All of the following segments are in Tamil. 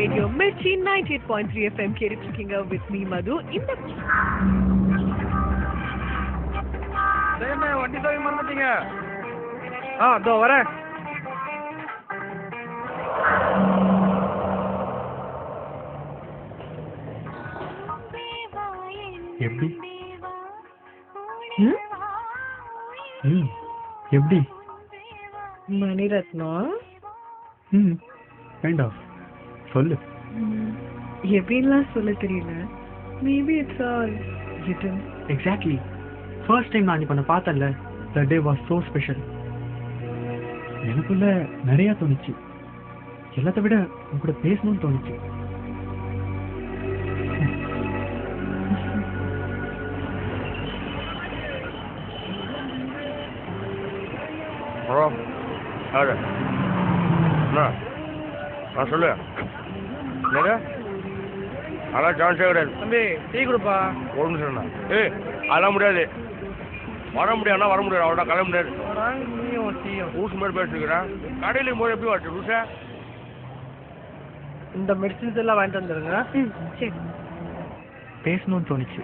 Radio Mirchi 98.3 FM கேட்டுருக்கீங்க with me Madhu. இந்த வண்டி சாவி மறந்துட்டீங்க. இதோ வரேன். எப்படி எப்படி மணிரத்னம் கைண்ட் ஆஃப் சொல்லு. எப்படின்லாம் சொல்ல தெரியல. Maybe it's all written. Exactly. First time நான் இப்போ பார்த்தேன்ல, the day was so special. எனக்குள்ள நிறையா தோணுச்சு. எல்லாத்த விட உங்க கூட பேசணும்னு தோணுச்சு. சொல்லு. அதான் சான்ஸே கிடையாது. தம்பி டீ கொடுப்பா. ஒரு நிமிஷம். அதெல்லாம் முடியாது. வர முடியாதுன்னா வர முடியாது. அவ்வளோதான் கிளம்ப முடியாது. ஊசி மாதிரி பேசிருக்கிறேன். கடையிலையும் போய் எப்படி வாட்டு ஊசா? இந்த மெடிசின்ஸ் எல்லாம் வாங்கிட்டு வந்துடுங்க. சரி. பேசணும்னு தோணுச்சு.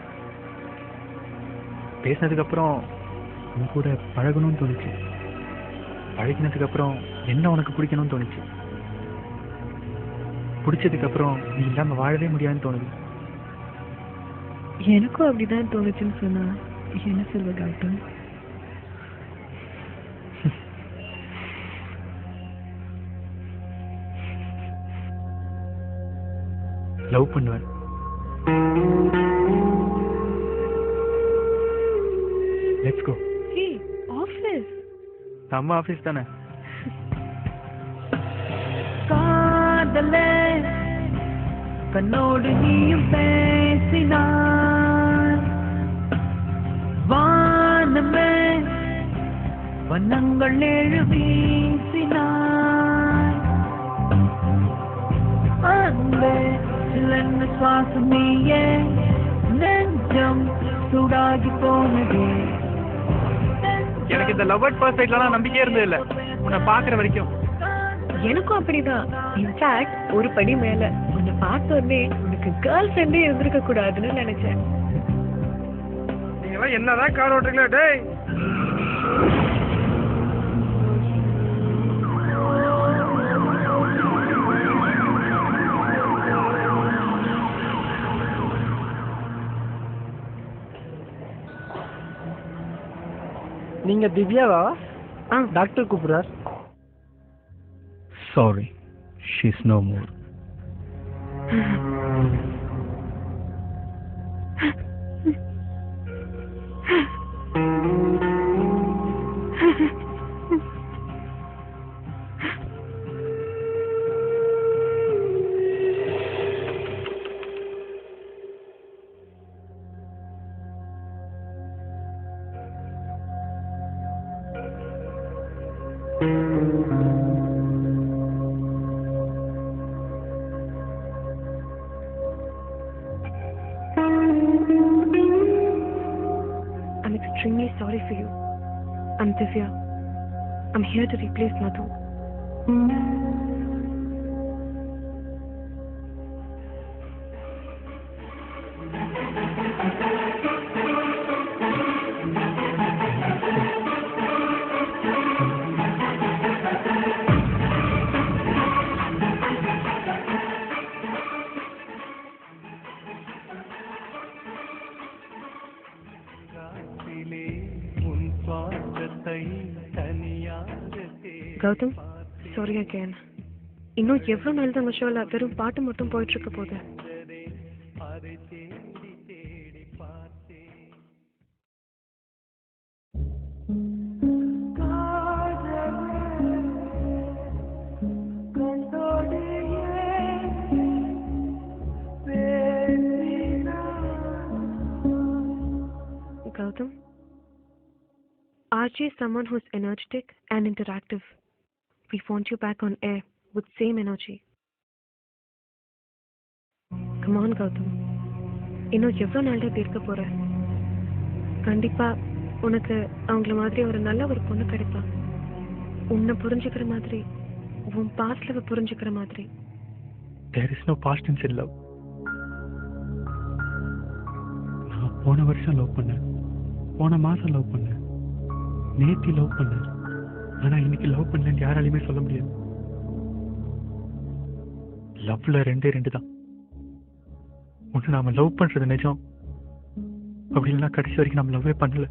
பேசினதுக்கப்புறம் உன் கூட பழகணும்னு தோணுச்சு. பழகினதுக்கப்புறம் என்ன உனக்கு பிடிக்கணும்னு தோணுச்சு. பிடிச்சதுக்கப்புறம் நீ இல்லாமல் வாழவே முடியாதுன்னு தோணுது. எனக்கும் அப்படிதான் தோணுச்சுன்னு சொன்னா என்ன சொல்வ கௌதம்? லவ் பண்ணுவேன். Let's go. Hey, office. நம்ம ஆஃபீஸ் தானே. காதலே கண்ணோடு நீயும் பேசினாய். வானமே வண்ணங்கள் ஏழு வீசினாய். அன்பே சிலன்னு சுவாசம் நீயே, நெஞ்சம் சூடாகி போனதே. எனக்கு இந்த லவ் அட் ஃபர்ஸ்ட் சைட்லாம் நம்பிக்கையே இருந்தது இல்லை, உன்னை பார்க்குற வரைக்கும். எனக்கும் அப்படிதான். இன்ஃபேக்ட் ஒரு படி மேல உன்னை பார்த்த உடனே உனக்கு கேர்ள் ஃப்ரெண்டே இருந்திருக்க கூடாதுன்னு நினைச்சேன். நீங்களாம் என்னதான் கார் ஓட்டுறீங்களா? டேய், நீங்க திவ்யாவா? டாக்டர் கூப்பிடுறார். Sorry, she's no more. I'm extremely sorry for you. I'm Divya. I'm here to replace Madhu. Gautham, sorry again. இன்னும் எவ்வளவு நாள் தான் ஷோல வெறும் பாட்டு மட்டும் போயிட்டு இருக்க போகுது? Gautam, Archie is someone who's energetic and interactive. We want you back on air with same energy. Come on, Gautam. இன்னும் எவ்வளோ நாள் தான் இருக்க போற? கண்டிப்பா உனக்கு அவங்கள மாதிரி ஒரு நல்ல ஒரு பொண்ணு கிடைப்பா. உன்னை புரிஞ்சுக்கிற மாதிரி, உன் பாஸ்ட்ல புரிஞ்சுக்கிற மாதிரி. there is no past tense in love. நான் போன வருஷம் லவ் பண்ணேன், போன மாசம் லவ் பண்ணேன், நேத்தி லவ் பண்ணேன். ஆனா இன்னைக்கு லவ் பண்ணலன்னு யாராலையுமே சொல்ல முடியாது. லவ்ல ரெண்டு தான். ஒன்று நாம லவ் பண்றது நிஜம், அப்படி இல்லைன்னா கடைசி வரைக்கும் நம்ம லவ்வே பண்ணல.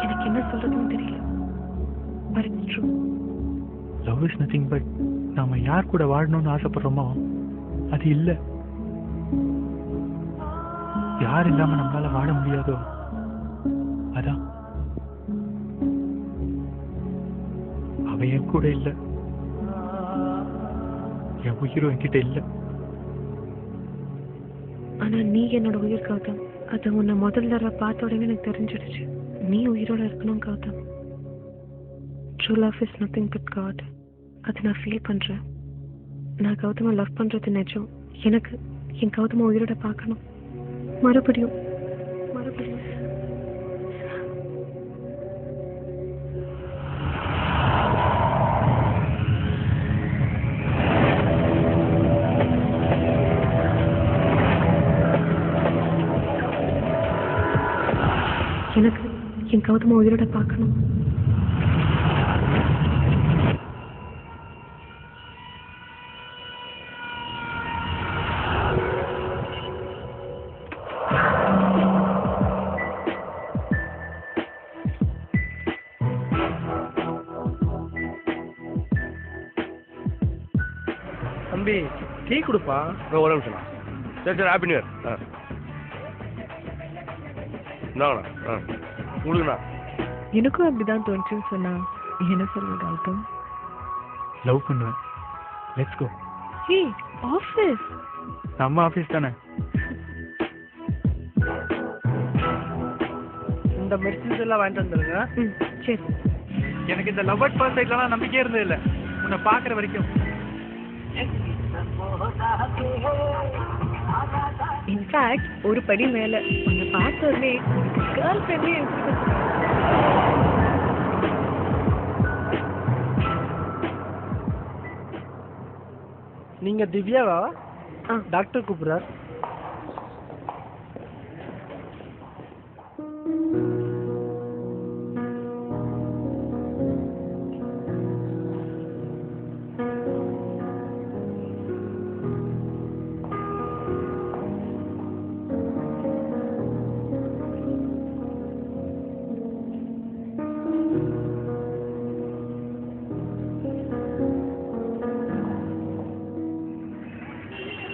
எனக்கு என்ன சொல்றதுன்னு தெரியல. But it's true. Love is nothing but நாம யார் கூட வாழணும்னு ஆசைப்படுறோமோ அது இல்லை. யார் இல்லாம நம்மளால வாழ முடியாதோ அதான். அவ என் கூட இல்லை, என் உயிரும் என்கிட்ட இல்லை. ஆனா நீ என்னோட உயிர் கௌதம். அது உன்னை முதல் தடவை பார்த்த உடனே எனக்கு தெரிஞ்சிடுச்சு. நீ உயிரோட இருக்கணும் Gautham. True love is nothing but God. அது நான் ஃபீல் பண்றேன். நான் கௌதம லவ் பண்றது நிஜம். எனக்கு என் கௌதம உயிரோட பார்க்கணும். மறுபடியும் மறுபடியும். எனக்கு என் கௌதம உயிரோட பார்க்கணும். தம்பி டீ கொடுப்பா. ஒரு நிமிஷம். சரி சரி, ஹாப்பி நியூ இயர். இந்தாங்கண்ணா. கொடுங்கண்ணா. எனக்கும் அப்படிதான் தோணுச்சுன்னு சொன்னா என்ன சொல்ற கௌதம்? லவ் பண்ணுவேன். Let's go. Hey, office. நம்ம ஆஃபீஸ் தானே. இந்த மெடிசின்ஸ் எல்லாம் வாங்கிட்டு வந்துருங்க. சரி. எனக்கு இந்த லவ் அட் ஃபர்ஸ்ட் சைட்லாம் நம்பிக்கையே இருந்தது இல்லை உன்னை பார்க்குற வரைக்கும். இன்ஃபேக்ட் ஒரு படி மேல உன்னை பார்த்த உடனே கேர்ள் ஃப்ரெண்ட்லி. நீங்க திவ்யாவா? டாக்டர் கூப்பிடுறார்.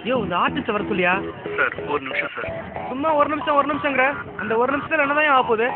யோ, இந்த ஆர்டிஸ்ட் வர சொல்லியா? சார் ஒரு நிமிஷம் சார். சும்மா ஒரு நிமிஷங்கிற அந்த ஒரு நிமிஷத்துல என்னதான் ஆக போகுது?